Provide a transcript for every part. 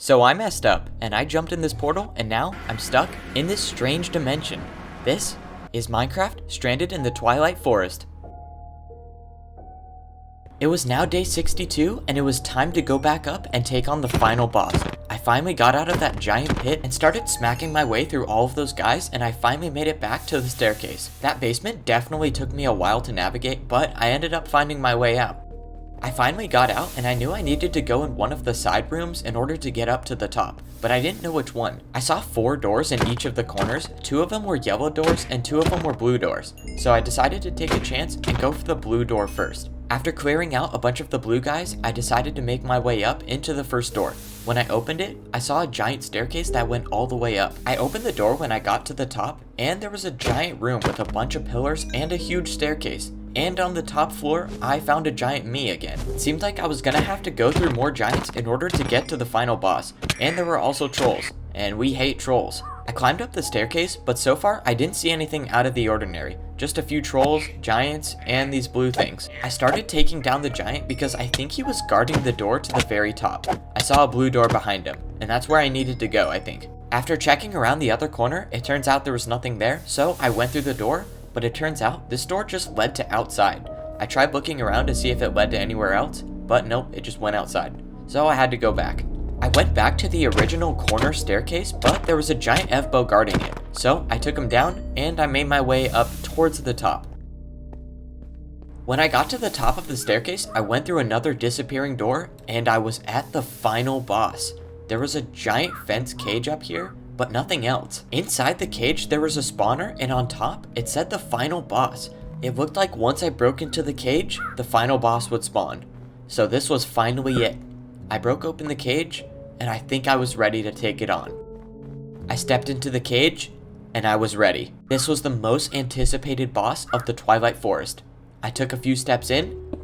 So I messed up, and I jumped in this portal, and now I'm stuck in this strange dimension. This is Minecraft stranded in the Twilight Forest. It was now day 62, and it was time to go back up and take on the final boss. I finally got out of that giant pit and started smacking my way through all of those guys, and I finally made it back to the staircase. That basement definitely took me a while to navigate, but I ended up finding my way out. I finally got out, and I knew I needed to go in one of the side rooms in order to get up to the top, but I didn't know which one. I saw 4 doors in each of the corners. 2 of them were yellow doors and 2 of them were blue doors, so I decided to take a chance and go for the blue door first. After clearing out a bunch of the blue guys, I decided to make my way up into the first door. When I opened it, I saw a giant staircase that went all the way up. I opened the door when I got to the top, and there was a giant room with a bunch of pillars and a huge staircase. And on the top floor, I found a giant me again. It seemed like I was gonna have to go through more giants in order to get to the final boss. And there were also trolls, and we hate trolls. I climbed up the staircase, but so far I didn't see anything out of the ordinary. Just a few trolls, giants, and these blue things. I started taking down the giant because I think he was guarding the door to the very top. I saw a blue door behind him, and that's where I needed to go, I think. After checking around the other corner, it turns out there was nothing there, so I went through the door, but it turns out this door just led to outside. I tried looking around to see if it led to anywhere else, but nope, it just went outside. So I had to go back. I went back to the original corner staircase, but there was a giant F-bow guarding it. So I took him down, and I made my way up towards the top. When I got to the top of the staircase, I went through another disappearing door, and I was at the final boss. There was a giant fence cage up here, but nothing else. Inside the cage, there was a spawner, and on top, it said the final boss. It looked like once I broke into the cage, the final boss would spawn. So this was finally it. I broke open the cage, and I think I was ready to take it on. I stepped into the cage, and I was ready. This was the most anticipated boss of the Twilight Forest. I took a few steps in,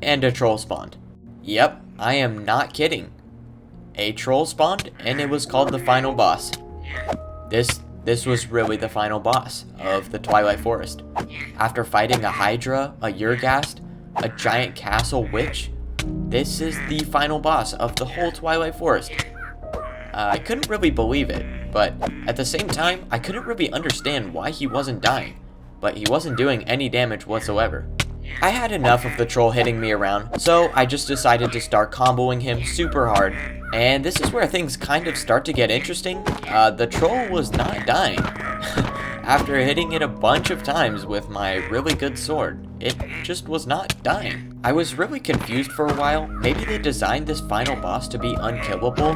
and a troll spawned. Yep, I am not kidding. A troll spawned, and it was called the final boss. This was really the final boss of the Twilight Forest. After fighting a Hydra, a Urghast, a giant castle witch, this is the final boss of the whole Twilight Forest. I couldn't really believe it, but at the same time, I couldn't really understand why he wasn't dying, but he wasn't doing any damage whatsoever. I had enough of the troll hitting me around, so I just decided to start comboing him super hard. And this is where things kind of start to get interesting. The troll was not dying. After hitting it a bunch of times with my really good sword, it just was not dying. I was really confused for a while. Maybe they designed this final boss to be unkillable,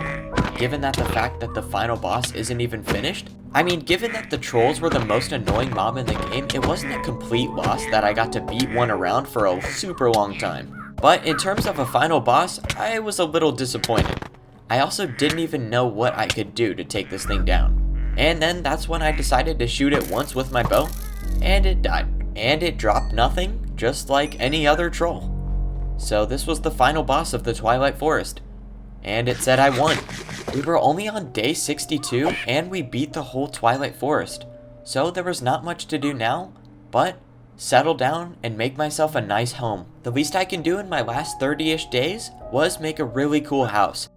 given that the fact that the final boss isn't even finished. I mean, given that the trolls were the most annoying mob in the game, it wasn't a complete loss that I got to beat one around for a super long time. But in terms of a final boss, I was a little disappointed. I also didn't even know what I could do to take this thing down. And then that's when I decided to shoot it once with my bow, and it died. And it dropped nothing, just like any other troll. So this was the final boss of the Twilight Forest. And it said I won. We were only on day 62, and we beat the whole Twilight Forest. So there was not much to do now, but settle down and make myself a nice home. The least I can do in my last 30-ish days was make a really cool house.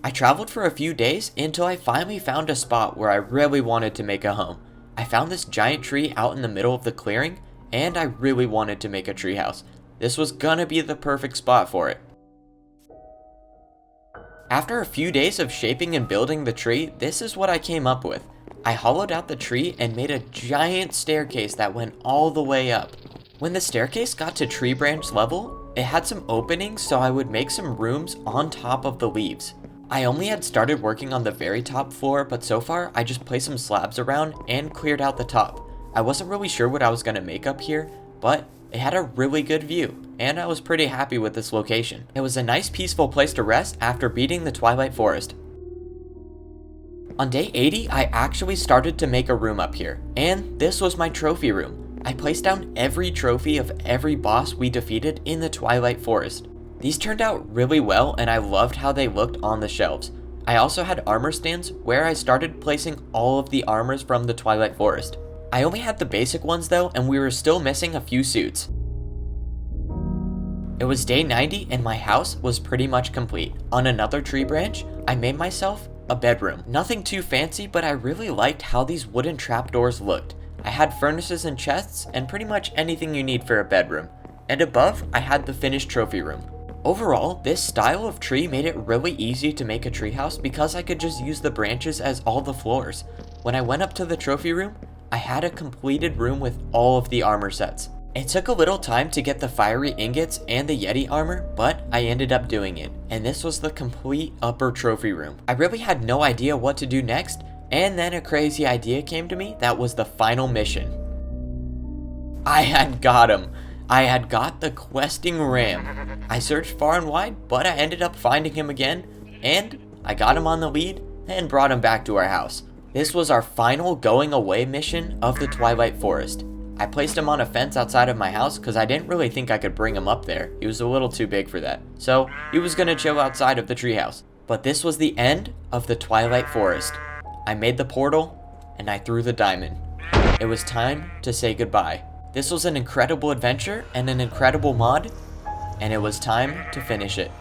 I traveled for a few days until I finally found a spot where I really wanted to make a home. I found this giant tree out in the middle of the clearing, and I really wanted to make a treehouse. This was gonna be the perfect spot for it. After a few days of shaping and building the tree, this is what I came up with. I hollowed out the tree and made a giant staircase that went all the way up. When the staircase got to tree branch level, it had some openings so I would make some rooms on top of the leaves. I only had started working on the very top floor, but so far I just placed some slabs around and cleared out the top. I wasn't really sure what I was going to make up here, but it had a really good view, and I was pretty happy with this location. It was a nice peaceful place to rest after beating the Twilight Forest. On day 80, I actually started to make a room up here, and this was my trophy room. I placed down every trophy of every boss we defeated in the Twilight Forest. These turned out really well, and I loved how they looked on the shelves. I also had armor stands where I started placing all of the armors from the Twilight Forest. I only had the basic ones though, and we were still missing a few suits. It was day 90 and my house was pretty much complete. On another tree branch, I made myself a bedroom. Nothing too fancy, but I really liked how these wooden trapdoors looked. I had furnaces and chests and pretty much anything you need for a bedroom. And above, I had the finished trophy room. Overall, this style of tree made it really easy to make a treehouse because I could just use the branches as all the floors. When I went up to the trophy room, I had a completed room with all of the armor sets. It took a little time to get the fiery ingots and the Yeti armor, but I ended up doing it, and this was the complete upper trophy room. I really had no idea what to do next, and then a crazy idea came to me that was the final mission. I had got him. I had got the questing ram. I searched far and wide, but I ended up finding him again, and I got him on the lead and brought him back to our house. This was our final going away mission of the Twilight Forest. I placed him on a fence outside of my house because I didn't really think I could bring him up there. He was a little too big for that. So he was gonna chill outside of the treehouse. But this was the end of the Twilight Forest. I made the portal and I threw the diamond. It was time to say goodbye. This was an incredible adventure and an incredible mod, and it was time to finish it.